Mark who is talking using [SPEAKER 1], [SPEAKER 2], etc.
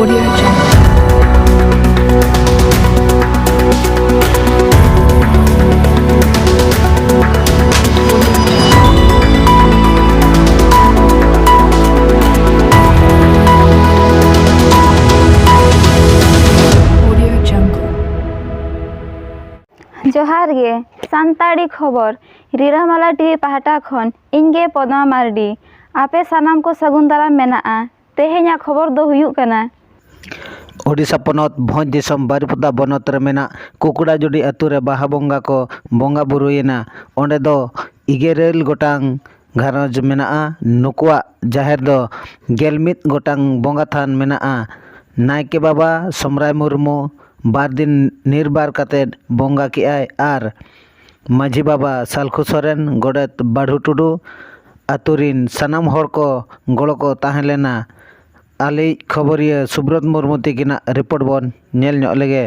[SPEAKER 1] Audio Jungle. Audio Jungle.
[SPEAKER 2] जोहार गे सानताड़ी खबर रिरामाला TV पाहटा खन इनगे पद्मा मार्डी आपे सानाम को सगुन दाराम मेनाआ तेहेኛ खबर दो हुयुग कना
[SPEAKER 3] ओडिशा पनत भोज दिसम बारिपदा बनत रे मेना कुकुड़ा जुडी अतु रे बाहा बोंगा को बोंगा बुरुयेना ओंडे दो इगेरेल गोटांग घारंज मेनाआ नुकुआ जाहेर दो गेलमित गोटांग बोंगा थान मेनाआ नायके बाबा समराय मुर्मू बार दिन निर्बार काते बोंगा की आय आर माझी बाबा सालखु सोरेन गोडेत बाढ़ू टुडू अतुरिन सनाम हर को गड़ो को ताहें लेना आले खबरिया सुब्रत मुर्मू तिकिना रिपोर्ट बन नेल ᱧᱚᱜ लेगे।